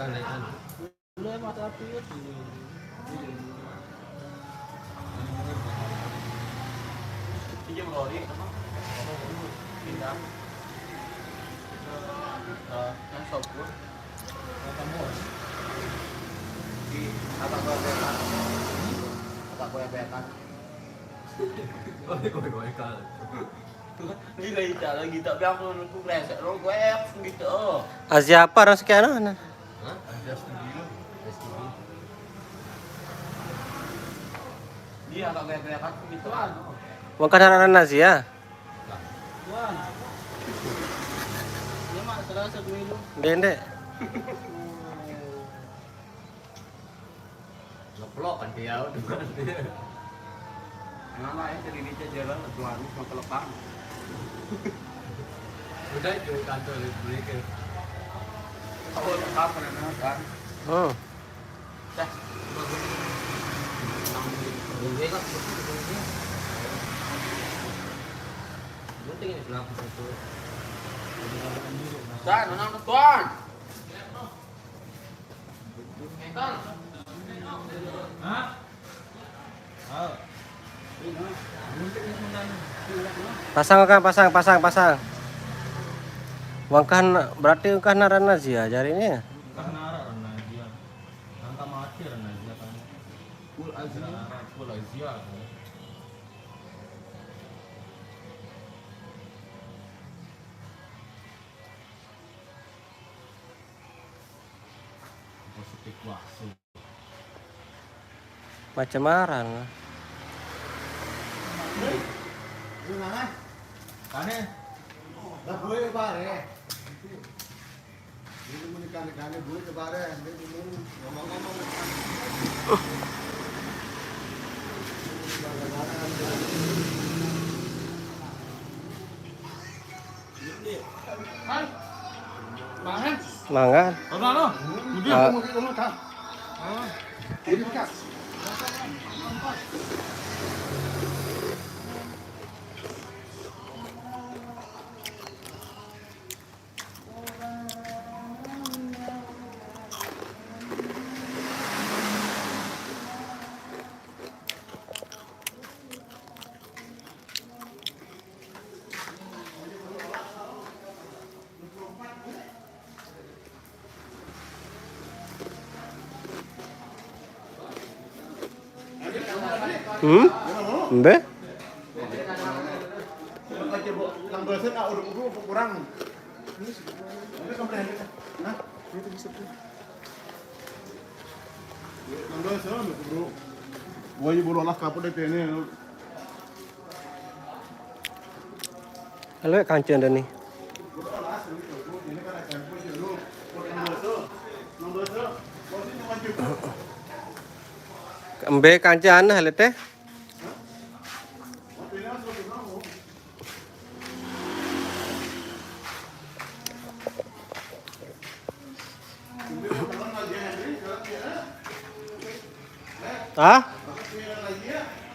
kan kan. Mulai mata api ya. Ini Lori pindah yang sopur kamu di apa kau yang bekan Gue kan. ini lagi cara gitu tapi aku resek lo gue gitu Asia apa orang sekian ana? Hah? Ada studio. dia agak bekan gitu kan Wong kan Asia. Tuan dia mah terasa dulu Dende. Ngeplok kan dia udah. Nama ya jadi dia jalan tuan mau kelepang Udah itu kantor beli ke. kau lekap kan Hmm. dah Gue kan penting ini bilang itu. dan menang tuan Pasang kan, pasang. Wong kan berarti kan naran Asia jarinya. Karena karena dia angka mati karena dia kan. Full Asia. Positif waktu. Macam aran. Kane. Dah boleh ke bare. Ini menikah-nikahnya boleh ke bare. Dia dulu ngomong-ngomong. Mangan. Ah, Embe? Lang dosen udah kurang. Ini komprehensif. Hah? Itu bisa tuh. Lang dosen bro. Woi bulu lah kapur deh ini. Halo kancen dah ni. Ini kan SMP dulu. Lang dosen. Dosen cuma cukup. Embe kancen hale teh. Ah?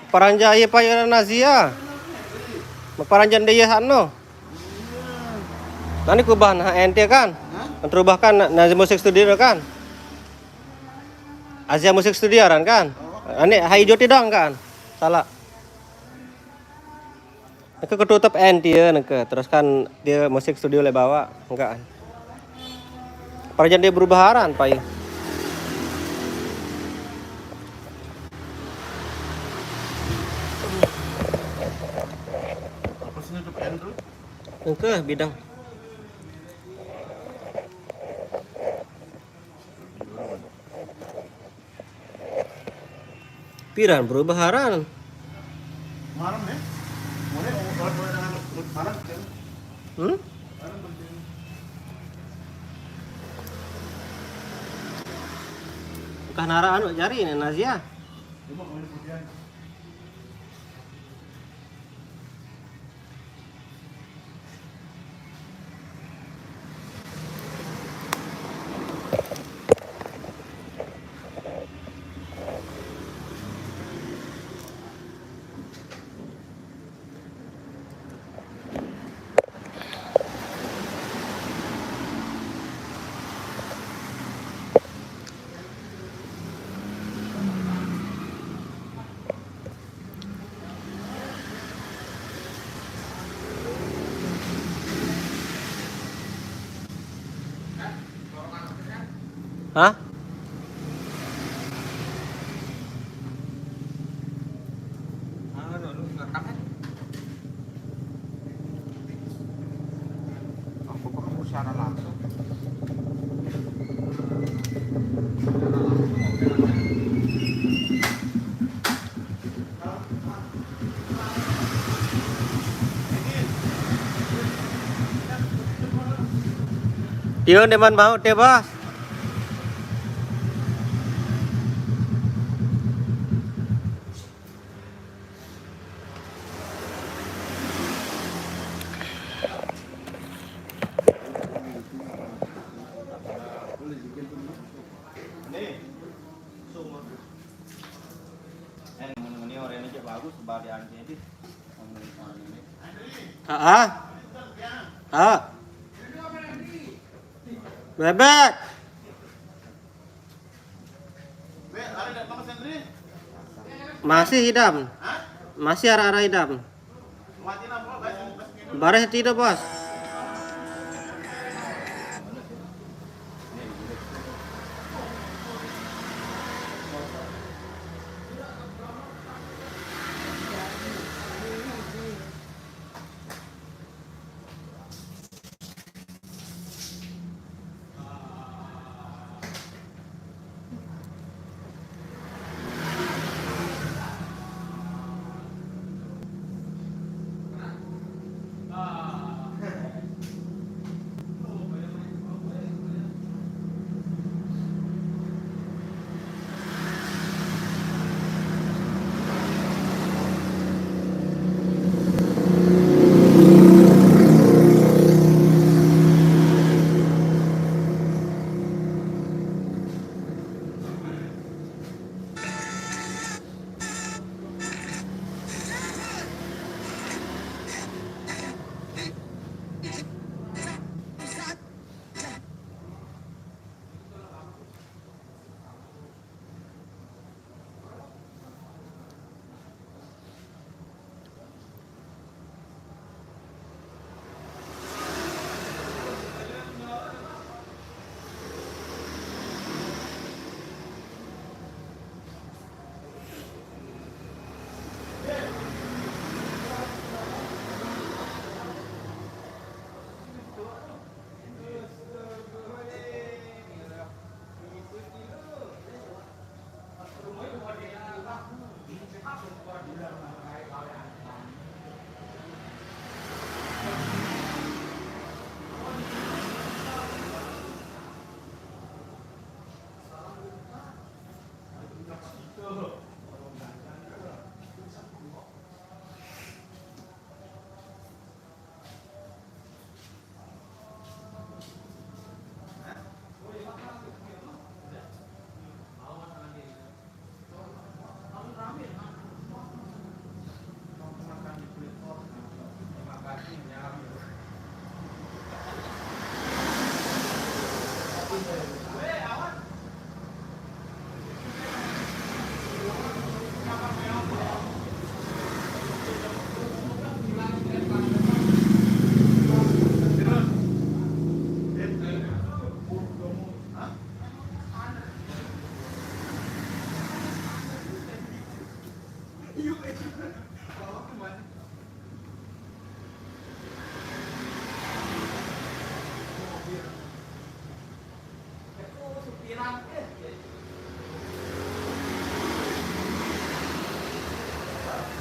Paranja iya payaran Asia. Paranjan dia ano. Nanti kubah nah ente kan? Terubah kan Nazi Musik Studio kan? Asia Musik Studio kan? Ini hai joti dong kan? Salah. Itu ketutup ente ya neke. Terus kan dia musik studio le bawa enggak kan? Paranjan dia berubah aran pai. Engke bidang. Piran berubah haran. Malam ya? Mulai dengan malam kan? Hmm? Bukan nara anu jari ini Nazia. Cuma kemudian Hah? Aku perlu secara langsung. Yun, di man mau, teh bos. Ini orang ini bagus sebagai anjing ini. Ah. Ah. Bebek. Masih hidam. Masih arah-arah hidam. Baris tidak, bos.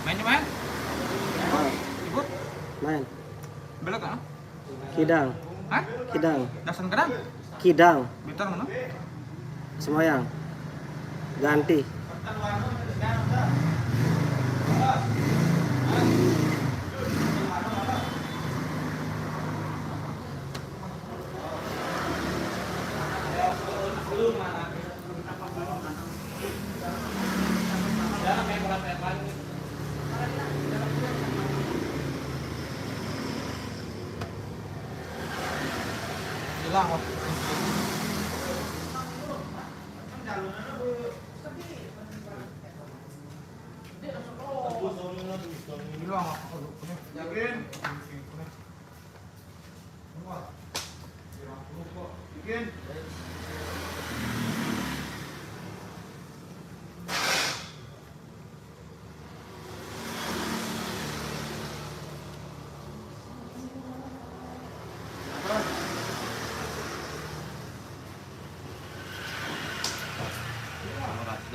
Main di mana? Ibut? Main. Belok kan? Kidang. Hah? Kidang. Dasan kadang? Kidang. Bitar mana? Semoyang. Ganti. Hilang kok. Hilang kok. Yakin? Bikin.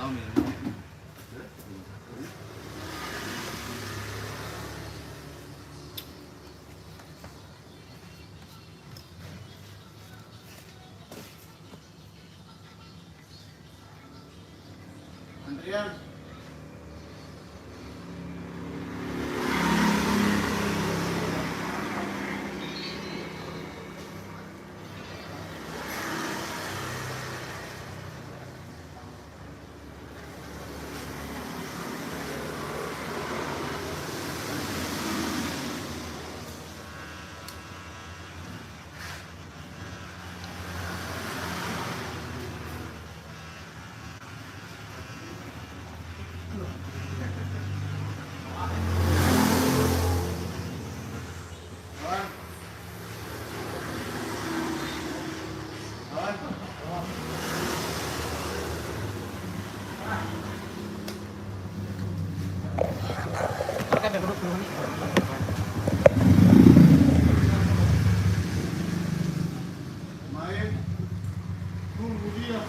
Bang nih. Antrian. Main. Tunggu dia.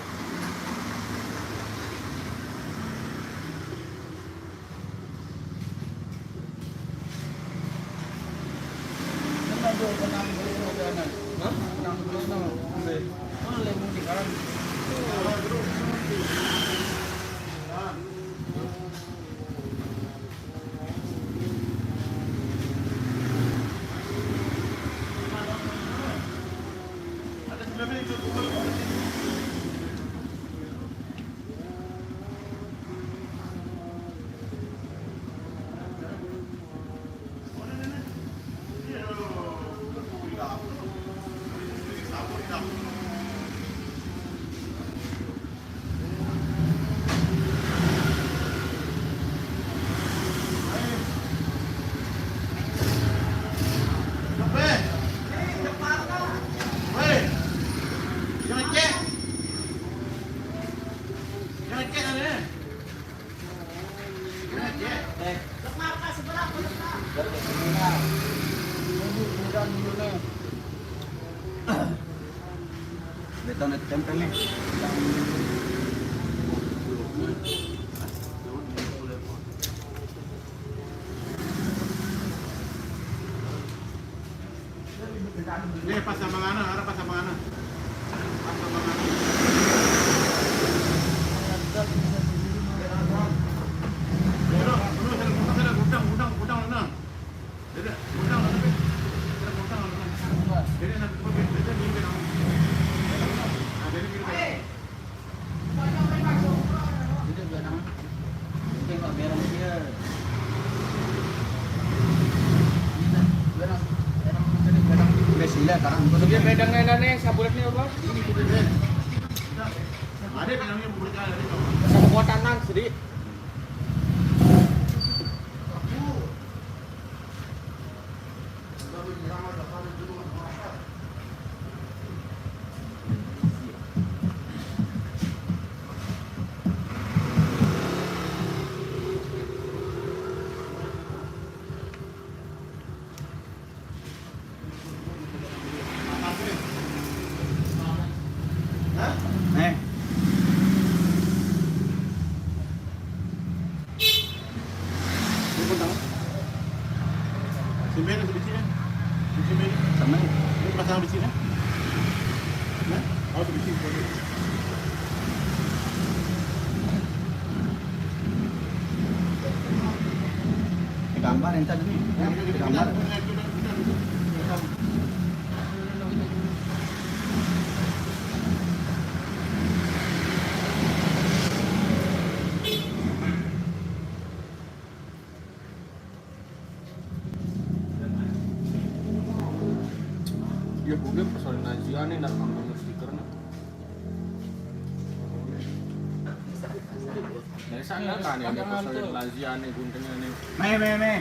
Beton tempel nih. Ini pas sama ngana, harap pas sama ngana. Pas sama ngana. Sila karang Dia bedang nenane sabulat ni apa? Ada kan yang memberikan dari itu. Sama kuat tanang sedih. nih. Semen di sini. Semen. Sama Ini pasang di sini. Nah, harus di sini. gambar yang tadi nih. Gambar. Ya gue personil Nazia nih nak ngomong stikernya. Dari sana kan ya ada personil Nazia nih guntingnya nih. Me.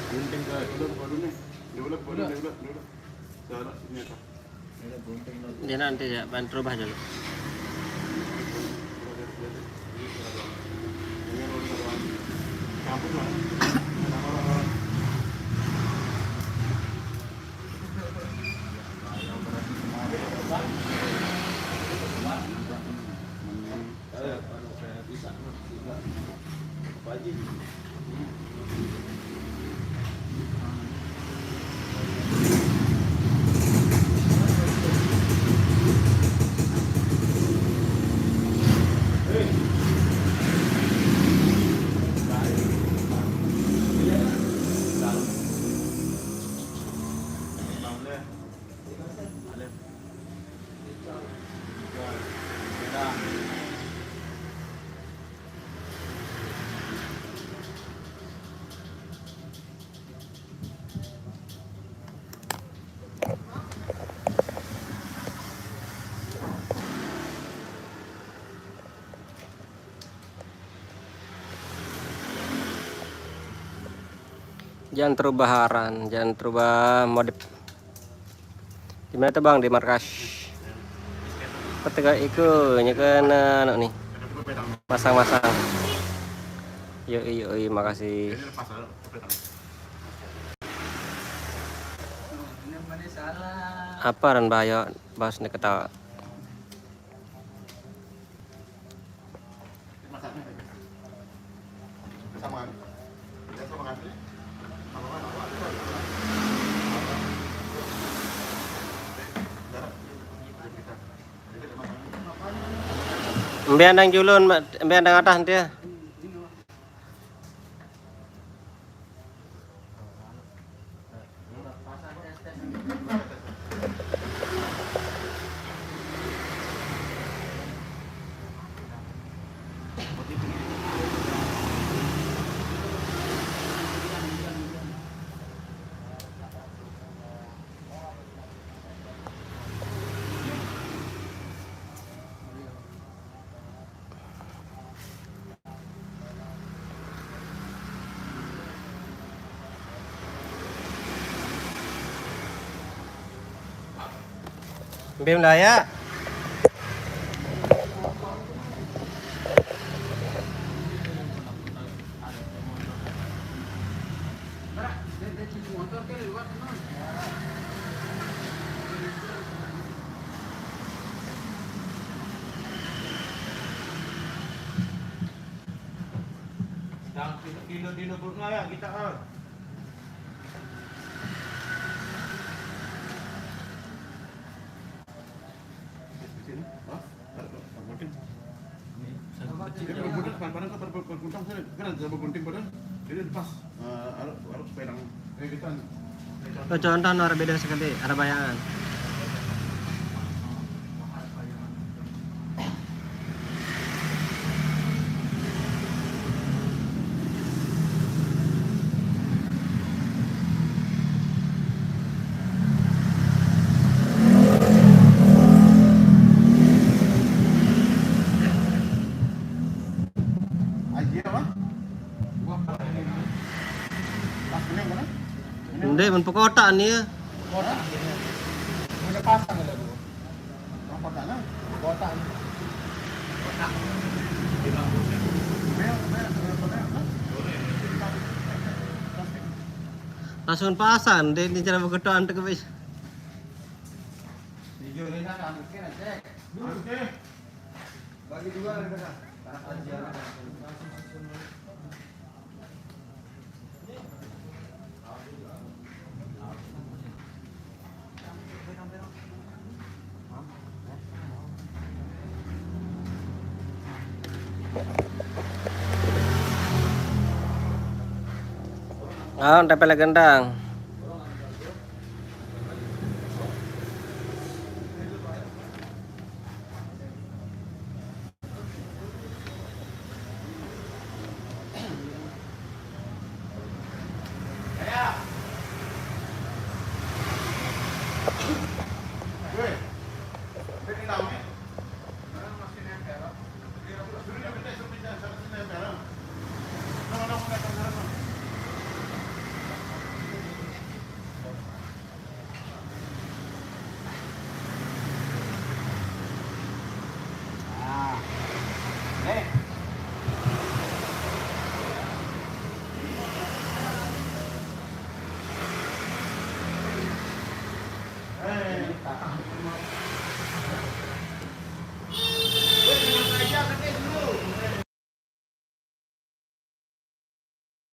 Gunting ke Dulu nih. Dulu. Salah sini apa? Dia nanti ya bantu rubah dulu. Kampus mana? Jangan terubah haran, jangan terubah modif. Di mana tuh Bang? Di markas. Ketika itu nyekan anak nih. Masang-masang. Yoi, makasih. Ini lepas pedang. Apa ran bahaya bahas nih ketawa. Masaknya aja. Sama kan? Ya sama kan? Embian yang julun, embian yang atas dia. Bim lah ya. Sedang kilo purna ya kita ah. Oh, contoh orang beda sekali, ada bayangan. Hindi, man pagkota niya. Udah pasang ada dulu. Kota. Langsung pasang, di cara pagkotaan to guys. Bagi dua ada. Ah, tempel gendang.